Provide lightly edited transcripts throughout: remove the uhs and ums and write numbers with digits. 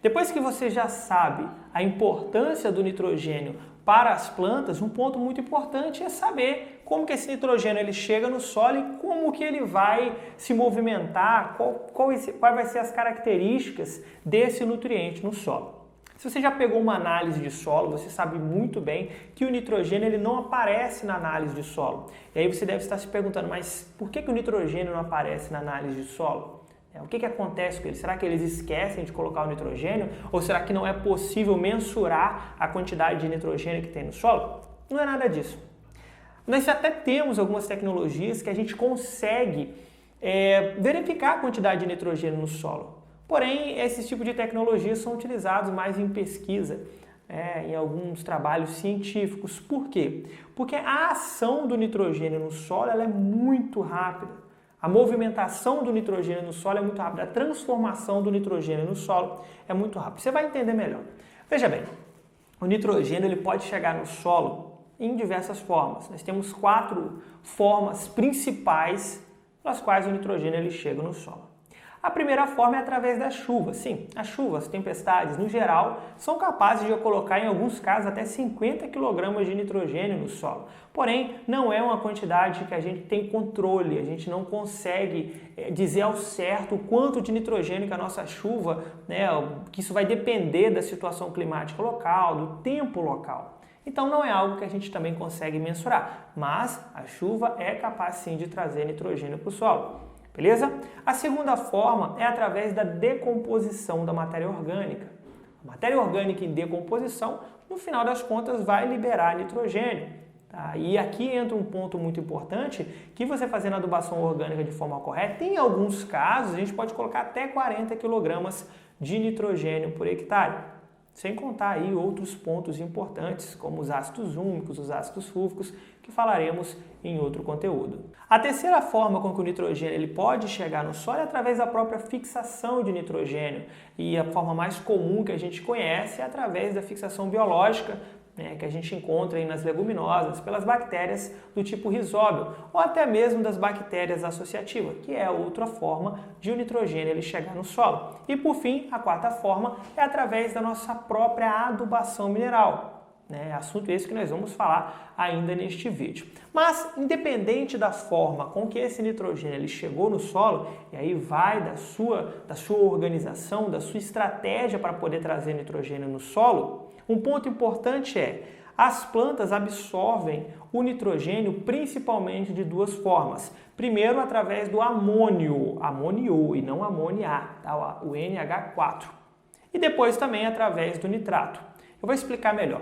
Depois que você já sabe a importância do nitrogênio para as plantas, um ponto muito importante é saber como que esse nitrogênio ele chega no solo e como que ele vai se movimentar, quais vai ser as características desse nutriente no solo. Se você já pegou uma análise de solo, você sabe muito bem que o nitrogênio ele não aparece na análise de solo. E aí você deve estar se perguntando, mas por que o nitrogênio não aparece na análise de solo? O que acontece com eles? Será que eles esquecem de colocar o nitrogênio? Ou será que não é possível mensurar a quantidade de nitrogênio que tem no solo? Não é nada disso. Nós até temos algumas tecnologias que a gente consegue verificar a quantidade de nitrogênio no solo. Porém, esses tipos de tecnologias são utilizados mais em pesquisa, em alguns trabalhos científicos. Por quê? Porque a ação do nitrogênio no solo ela é muito rápida. A movimentação do nitrogênio no solo é muito rápida, a transformação do nitrogênio no solo é muito rápida. Você vai entender melhor. Veja bem, o nitrogênio ele pode chegar no solo em diversas formas. Nós temos 4 formas principais pelas quais o nitrogênio ele chega no solo. A primeira forma é através da chuva. Sim, as chuvas, tempestades, no geral, são capazes de colocar, em alguns casos, até 50 kg de nitrogênio no solo. Porém, não é uma quantidade que a gente tem controle, a gente não consegue dizer ao certo o quanto de nitrogênio que a nossa chuva, que isso vai depender da situação climática local, do tempo local. Então não é algo que a gente também consegue mensurar, mas a chuva é capaz sim de trazer nitrogênio para o solo. Beleza? A segunda forma é através da decomposição da matéria orgânica. A matéria orgânica em decomposição, no final das contas, vai liberar nitrogênio. Tá? E aqui entra um ponto muito importante, que você fazendo a adubação orgânica de forma correta, em alguns casos a gente pode colocar até 40 kg de nitrogênio por hectare. Sem contar aí outros pontos importantes, como os ácidos úmicos, os ácidos fúlvicos, que falaremos em outro conteúdo. A terceira forma com que o nitrogênio ele pode chegar no solo é através da própria fixação de nitrogênio. E a forma mais comum que a gente conhece é através da fixação biológica, que a gente encontra aí nas leguminosas, pelas bactérias do tipo Rhizóbio, ou até mesmo das bactérias associativas, que é outra forma de o nitrogênio ele chegar no solo. E por fim, a quarta forma é através da nossa própria adubação mineral. Assunto esse que nós vamos falar ainda neste vídeo. Mas, independente da forma com que esse nitrogênio ele chegou no solo, e aí vai da sua organização, da sua estratégia para poder trazer nitrogênio no solo, um ponto importante é, as plantas absorvem o nitrogênio principalmente de 2 formas. Primeiro, através do amônio e não amônia, tá? O NH4. E depois também através do nitrato. Eu vou explicar melhor.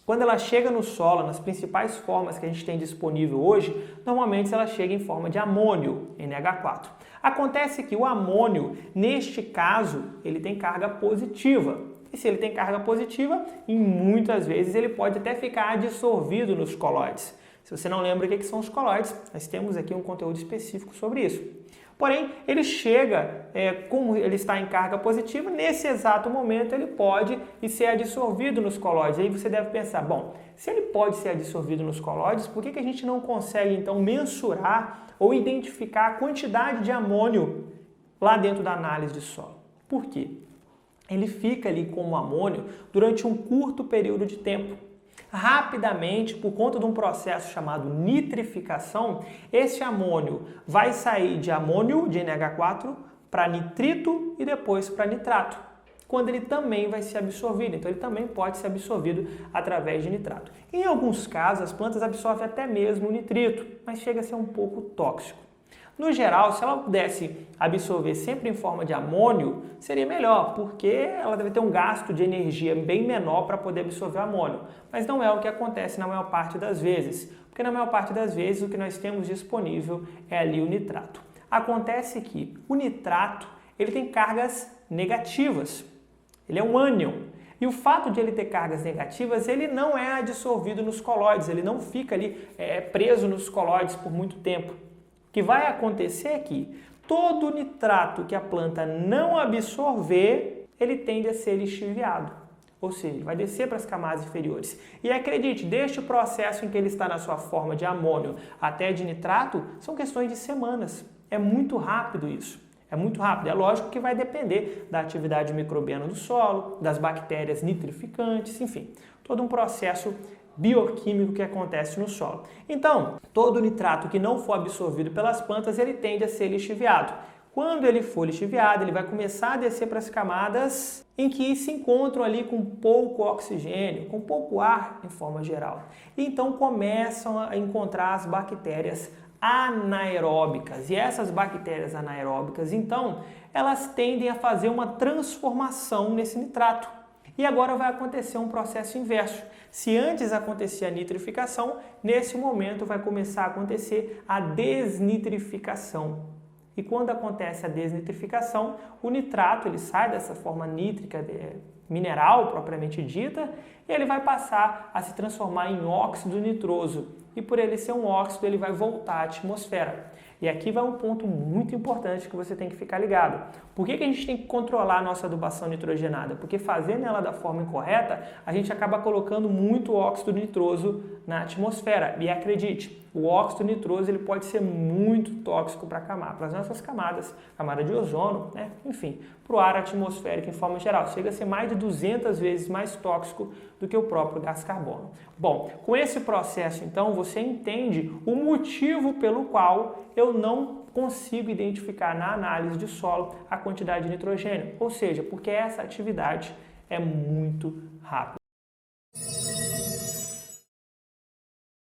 Quando ela chega no solo, nas principais formas que a gente tem disponível hoje, normalmente ela chega em forma de amônio, NH4. Acontece que o amônio, neste caso, ele tem carga positiva. E se ele tem carga positiva, muitas vezes ele pode até ficar adsorvido nos colóides. Se você não lembra o que são os colóides, nós temos aqui um conteúdo específico sobre isso. Porém, ele chega, como ele está em carga positiva, nesse exato momento ele pode ser adsorvido nos colóides. Aí você deve pensar, bom, se ele pode ser adsorvido nos colóides, por que a gente não consegue então mensurar ou identificar a quantidade de amônio lá dentro da análise de solo? Por quê? Ele fica ali como amônio durante um curto período de tempo. Rapidamente, por conta de um processo chamado nitrificação, esse amônio vai sair de amônio, de NH4, para nitrito e depois para nitrato, quando ele também vai ser absorvido. Então, ele também pode ser absorvido através de nitrato. Em alguns casos, as plantas absorvem até mesmo o nitrito, mas chega a ser um pouco tóxico. No geral, se ela pudesse absorver sempre em forma de amônio, seria melhor, porque ela deve ter um gasto de energia bem menor para poder absorver o amônio. Mas não é o que acontece na maior parte das vezes, porque na maior parte das vezes o que nós temos disponível é ali o nitrato. Acontece que o nitrato ele tem cargas negativas, ele é um ânion. E o fato de ele ter cargas negativas, ele não é adsorvido nos colóides, ele não fica ali preso nos colóides por muito tempo. O que vai acontecer é que todo o nitrato que a planta não absorver, ele tende a ser lixiviado. Ou seja, ele vai descer para as camadas inferiores. E acredite, deste processo em que ele está na sua forma de amônio até de nitrato, são questões de semanas. É muito rápido isso. É muito rápido. É lógico que vai depender da atividade microbiana do solo, das bactérias nitrificantes, enfim, todo um processo bioquímico que acontece no solo. Então, todo nitrato que não for absorvido pelas plantas, ele tende a ser lixiviado. Quando ele for lixiviado, ele vai começar a descer para as camadas em que se encontram ali com pouco oxigênio, com pouco ar em forma geral. E então começam a encontrar as bactérias anaeróbicas. E essas bactérias anaeróbicas, então, elas tendem a fazer uma transformação nesse nitrato. E agora vai acontecer um processo inverso. Se antes acontecia a nitrificação, nesse momento vai começar a acontecer a desnitrificação. E quando acontece a desnitrificação, o nitrato ele sai dessa forma nítrica mineral propriamente dita e ele vai passar a se transformar em óxido nitroso. E por ele ser um óxido, ele vai voltar à atmosfera. E aqui vai um ponto muito importante que você tem que ficar ligado. Por que a gente tem que controlar a nossa adubação nitrogenada? Porque fazendo ela da forma incorreta, a gente acaba colocando muito óxido nitroso na atmosfera. E acredite, o óxido nitroso ele pode ser muito tóxico para as nossas camadas, camada de ozono, né? Enfim, para o ar atmosférico em forma geral. Chega a ser mais de 200 vezes mais tóxico do que o próprio gás carbono. Bom, com esse processo, então, você entende o motivo pelo qual eu não consigo identificar na análise de solo a quantidade de nitrogênio. Ou seja, porque essa atividade é muito rápida.